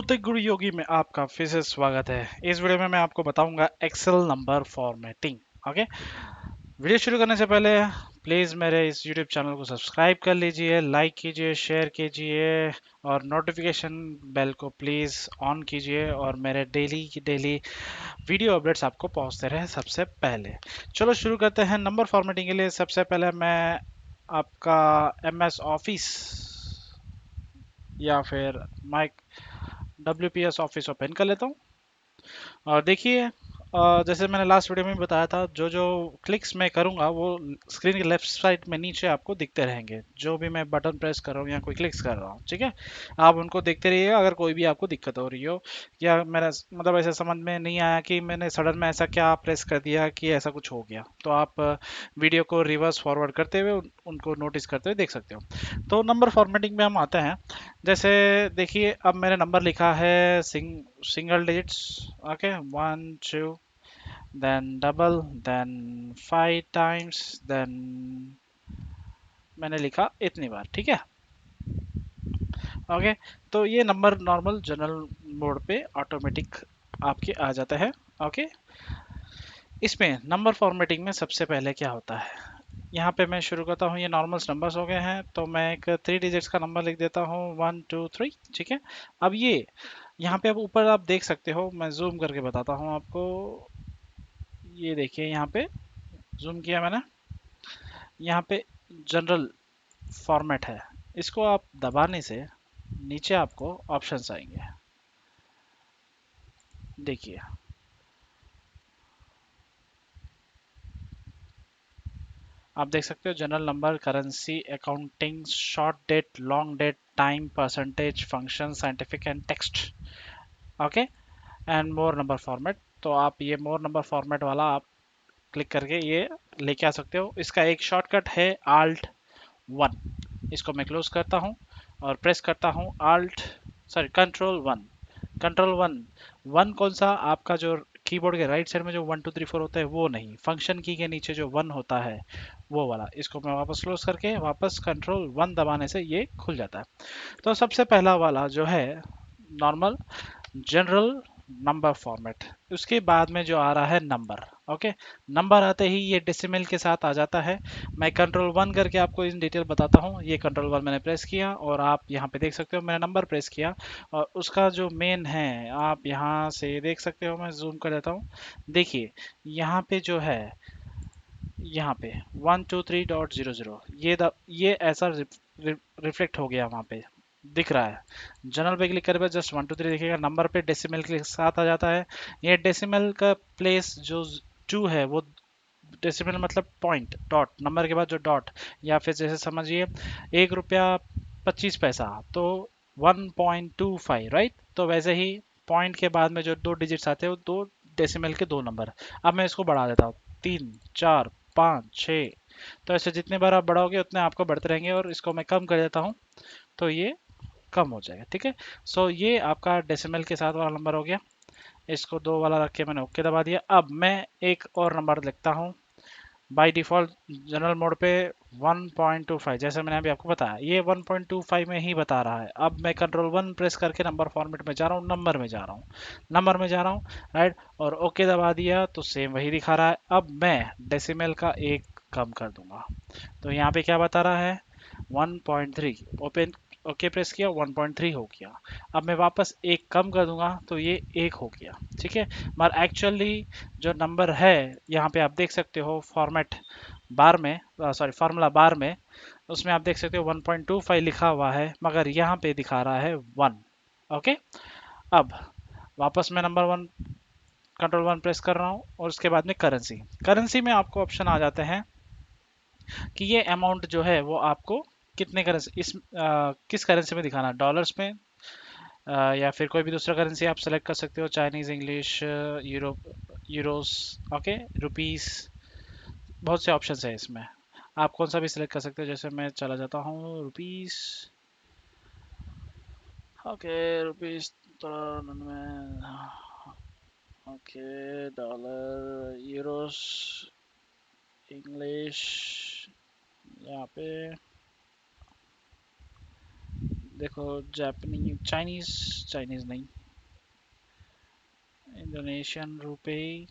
तो गुरु योगी में आपका फिर से स्वागत है। इस वीडियो में मैं आपको बताऊंगा Excel number formatting. Okay, video शुरू करने से पहले प्लीज़ मेरे इस यूट्यूब चैनल को सब्सक्राइब कर लीजिए, लाइक कीजिए, शेयर कीजिए और नोटिफिकेशन बेल को प्लीज़ ऑन कीजिए और मेरे डेली की डेली वीडियो अपडेट्स आपको पहुंचते रहे सबसे पहले। चलो शुरू करते हैं। नंबर फॉर्मेटिंग के लिए सबसे पहले मैं आपका एमएस ऑफिस या फिर माइक WPS ऑफिस ओपन कर लेता हूँ और देखिए, जैसे मैंने लास्ट वीडियो में बताया था, जो जो क्लिक्स मैं करूंगा वो स्क्रीन के लेफ्ट साइड में नीचे आपको दिखते रहेंगे। जो भी मैं बटन प्रेस कर रहा हूँ या कोई क्लिक्स कर रहा हूँ, ठीक है, आप उनको देखते रहिएगा। अगर कोई भी आपको दिक्कत हो रही हो या मेरा मतलब ऐसा समझ में नहीं आया कि मैंने सडन में ऐसा क्या प्रेस कर दिया कि ऐसा कुछ हो गया, तो आप वीडियो को रिवर्स फॉरवर्ड करते हुए उनको नोटिस करते हुए देख सकते हो। तो नंबर फॉर्मेटिंग में हम आते हैं। जैसे देखिए, अब मैंने नंबर लिखा है single digits. Okay, 1 2, then double, then 5 times, then मैंने लिखा इतनी बार, ठीक है। ओके, तो ये नंबर नॉर्मल जनरल मोड पे ऑटोमेटिक आपके आ जाता है। ओके, इसमें नंबर फॉर्मेटिंग में सबसे पहले क्या होता है, यहाँ पे मैं शुरू करता हूँ। ये नॉर्मल नंबर्स हो गए हैं, तो मैं एक 3 डिजिट्स का नंबर लिख देता हूँ, 1 2 3, ठीक है। अब ये यहाँ पे अब ऊपर आप देख सकते हो, मैं जूम करके बताता हूँ आपको। ये देखिए, यहाँ पे जूम किया मैंने, यहाँ पे जनरल फॉर्मेट है। इसको आप दबाने से नीचे आपको ऑप्शंस आएंगे, देखिए। आप देख सकते हो general number, currency, accounting, short date, long date, time, percentage, function, scientific and text. Okay, and more number format. तो आप ये मोर नंबर फॉर्मेट वाला आप क्लिक करके ये लेके आ सकते हो। इसका एक शॉर्टकट है Alt 1। इसको मैं क्लोज करता हूँ और प्रेस करता हूँ Control 1। कंट्रोल 1, वन कौन सा, आपका जो कीबोर्ड के राइट साइड में जो 1 2 3 4 होता है वो नहीं, फंक्शन की के नीचे जो 1 होता है वो वाला। इसको मैं वापस क्लोज करके वापस Control 1 दबाने से ये खुल जाता है। तो सबसे पहला वाला जो है नॉर्मल जनरल नंबर फॉर्मेट, उसके बाद में जो आ रहा है नंबर। ओके, नंबर आते ही ये डेसिमल के साथ आ जाता है। मैं Control 1 करके आपको इन डिटेल बताता हूँ। ये Control 1 मैंने प्रेस किया और आप यहाँ पे देख सकते हो मैंने नंबर प्रेस किया और उसका जो मेन है आप यहाँ से देख सकते हो। मैं जूम कर देता हूँ, देखिए यहाँ पे जो है, यहाँ पे 1 2 3.0 0, ये ऐसा रिफ्लेक्ट हो गया, वहाँ पे दिख रहा है। जनरल पे क्लिक करे जस्ट 1 2 3 दिखेगा, नंबर पे डेसिमल के साथ आ जाता है। ये डेसिमल का प्लेस जो 2 है वो डेसिमल मतलब पॉइंट, डॉट, नंबर के बाद जो डॉट, या फिर जैसे समझिए 1 रुपया 25 पैसा, तो 1.25, राइट। तो वैसे ही पॉइंट के बाद में जो 2 डिजिट्स आते हैं वो 2 डेसिमल के 2 नंबर। अब मैं इसको बढ़ा देता हूँ, 3 4 5 6। तो ऐसे जितने बार आप बढ़ाओगे उतने आपको बढ़ते रहेंगे और इसको मैं कम कर देता हूँ तो ये कम हो जाएगा, ठीक है। सो ये आपका डेसिमल के साथ वाला नंबर हो गया। इसको 2 वाला रख के मैंने ओके दबा दिया। अब मैं एक और नंबर लिखता हूँ बाय डिफ़ॉल्ट जनरल मोड पे, 1.25। जैसे मैंने अभी आपको बताया ये 1.25 में ही बता रहा है। अब मैं Control 1 प्रेस करके नंबर फॉर्मेट में जा रहा हूँ, नंबर में जा रहा हूँ, राइट, और ओके दबा दिया तो सेम वही दिखा रहा है। अब मैं डेसिमल का एक कम कर दूंगा, तो यहाँ पे क्या बता रहा है, 1.3। ओपन, ओके प्रेस किया, 1.3 हो गया। अब मैं वापस एक कम कर दूंगा तो ये एक हो गया, ठीक है। मगर एक्चुअली जो नंबर है यहाँ पे आप देख सकते हो फॉर्मेट बार में, सॉरी फार्मूला बार में, उसमें आप देख सकते हो 1.25 लिखा हुआ है, मगर यहाँ पे दिखा रहा है 1। ओके, अब वापस मैं नंबर 1 Control 1 प्रेस कर रहा हूँ और उसके बाद में करेंसी। करेंसी में आपको ऑप्शन आ जाते हैं कि ये अमाउंट जो है वो आपको कितने करेंसी, किस करेंसी में दिखाना है, डॉलर्स में या फिर कोई भी दूसरा करेंसी आप सेलेक्ट कर सकते हो, Chinese, English, Euros, okay, rupees. बहुत से ऑप्शंस है इसमें, आप कौन सा भी सिलेक्ट कर सकते हो। जैसे मैं चला जाता हूँ rupees. Okay, rupees, okay, dollar, Euros, English, यहाँ पे देखो जापानीज, चाइनीज, चाइनीज नहीं, इंडोनेशियन रुपए,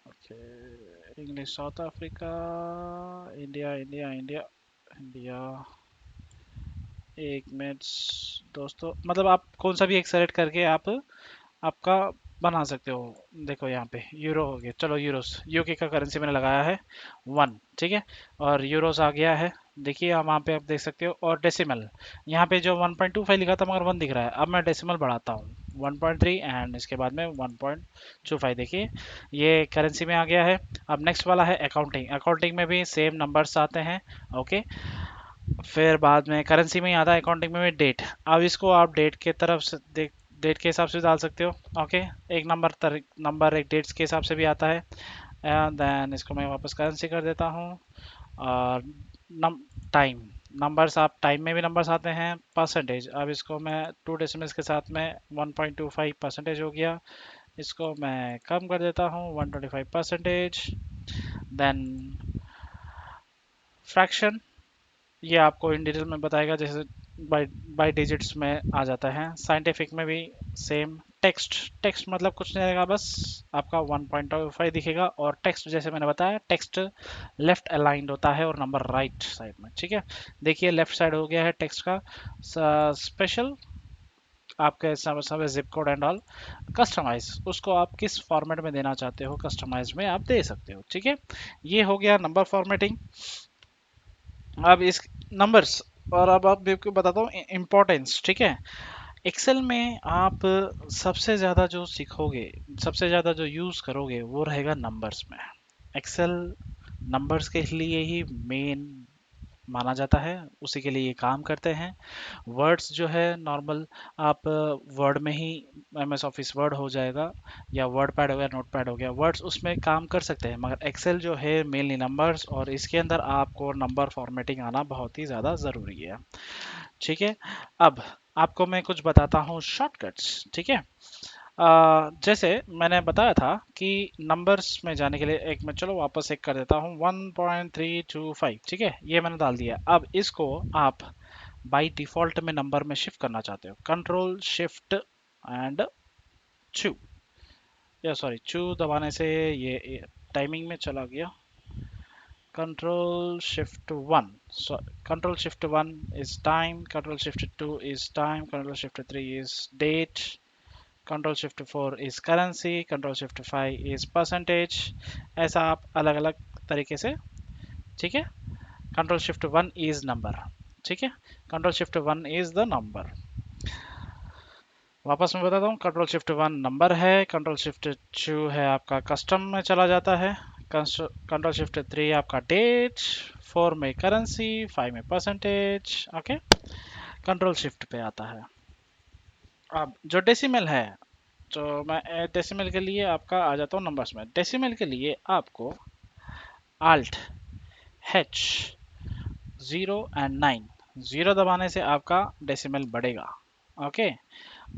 okay, English south Africa, India India India India. एक मिनट दोस्तों, मतलब आप कौन सा भी एक सेलेक्ट करके आप आपका बना सकते हो। देखो यहाँ पे यूरो हो गया, चलो यूरोस, यूके का करेंसी मैंने लगाया है 1, ठीक है, और यूरोस आ गया है। देखिए आप वहाँ पे आप देख सकते हो, और डेसिमल यहाँ पे जो 1.25 लिखा था मगर 1 दिख रहा है, अब मैं डेसिमल बढ़ाता हूँ 1.3 एंड इसके बाद में 1.25, देखिए ये करेंसी में आ गया है। अब नेक्स्ट वाला है अकाउंटिंग, अकाउंटिंग में भी सेम नंबर्स आते हैं, ओके। फिर बाद में करेंसी में ही आता है अकाउंटिंग में भी डेट। अब इसको आप डेट के तरफ से डेट के हिसाब से डाल सकते हो, ओके। एक नंबर एक डेट्स के हिसाब से भी आता है। एंड देन इसको मैं वापस करेंसी कर देता हूँ। और नम टाइम, नंबर्स आप टाइम में भी नंबर्स आते हैं। परसेंटेज, अब इसको मैं 2 डेसिमल्स के साथ में 1.25 परसेंटेज हो गया, इसको मैं कम कर देता हूँ 125 परसेंटेज। देन फ्रैक्शन, ये आपको इन डिटेल में बताएगा, जैसे बाय बाय डिजिट्स में आ जाता है। साइंटिफिक में भी सेम। टेक्स्ट, टेक्स्ट मतलब कुछ नहीं रहेगा, बस आपका 1.25 दिखेगा, और टेक्स्ट जैसे मैंने बताया, टेक्स्ट लेफ्ट अलाइंड होता है और नंबर राइट साइड में, ठीक है। देखिए लेफ्ट साइड हो गया है टेक्स्ट का। स्पेशल आपके सब zip code and all. Customize, उसको आप किस फॉर्मेट में देना चाहते हो, कस्टमाइज में आप दे सकते हो, ठीक है। ये हो गया नंबर फॉर्मेटिंग। अब इस नंबर्स, और अब आप आपको बताता हूँ इम्पोर्टेंस, ठीक है। एक्सेल में आप सबसे ज़्यादा जो सीखोगे, सबसे ज़्यादा जो यूज़ करोगे वो रहेगा नंबर्स में। एक्सेल नंबर्स के लिए ही मेन माना जाता है, उसी के लिए ये काम करते हैं। वर्ड्स जो है नॉर्मल, आप वर्ड में ही एमएस ऑफिस वर्ड हो जाएगा, या वर्ड पैड हो गया, नोट पैड हो गया, वर्ड्स उसमें काम कर सकते हैं, मगर एक्सेल जो है मेनली नंबर्स, और इसके अंदर आपको नंबर फॉर्मेटिंग आना बहुत ही ज़्यादा ज़रूरी है, ठीक है। अब आपको मैं कुछ बताता हूँ शॉर्टकट्स, ठीक है। जैसे मैंने बताया था कि नंबर्स में जाने के लिए, एक मैं चलो वापस एक कर देता हूँ 1.325, ठीक है, ये मैंने डाल दिया। अब इसको आप बाय डिफॉल्ट में नंबर में शिफ्ट करना चाहते हो, कंट्रोल शिफ्ट एंड चू, या सॉरी चू दबाने से ये टाइमिंग में चला गया। Control shift 1, control shift 1 is time, control shift 2 is time, control shift 3 is date, control shift 4 is currency, control shift 5 is percentage. ऐसा आप अलग अलग तरीके से, ठीक है। कंट्रोल शिफ्ट 1 इज नंबर, ठीक है, control shift 1 is the number. वापस मैं बताता हूँ, कंट्रोल शिफ्ट 1 नंबर है, कंट्रोल शिफ्ट 2 है आपका कस्टम में चला जाता है, कंट्रोल शिफ्ट 3 आपका डेट, 4 में करेंसी, 5 में परसेंटेज, ओके। कंट्रोल शिफ्ट पे आता है। अब जो डेसिमल है, तो मैं डेसिमल के लिए आपका आ जाता हूँ नंबर्स में। डेसिमल के लिए आपको आल्ट एच 0 एंड 9, 0 दबाने से आपका डेसिमल बढ़ेगा, ओके।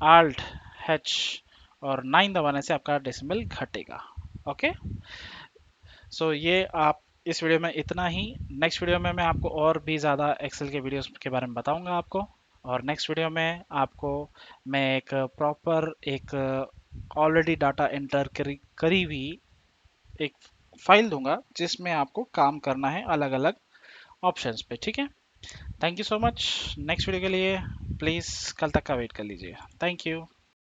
आल्ट एच और 9 दबाने से आपका डेसिमल घटेगा, ओके। सो ये आप इस वीडियो में इतना ही। नेक्स्ट वीडियो में मैं आपको और भी ज़्यादा एक्सेल के वीडियोस के बारे में बताऊंगा आपको, और नेक्स्ट वीडियो में आपको मैं एक प्रॉपर एक ऑलरेडी डाटा एंटर करी हुई एक फाइल दूंगा, जिसमें आपको काम करना है अलग अलग ऑप्शंस पे, ठीक है। Thank you so much. Next video के लिए प्लीज़ कल तक का वेट कर लीजिए। Thank you.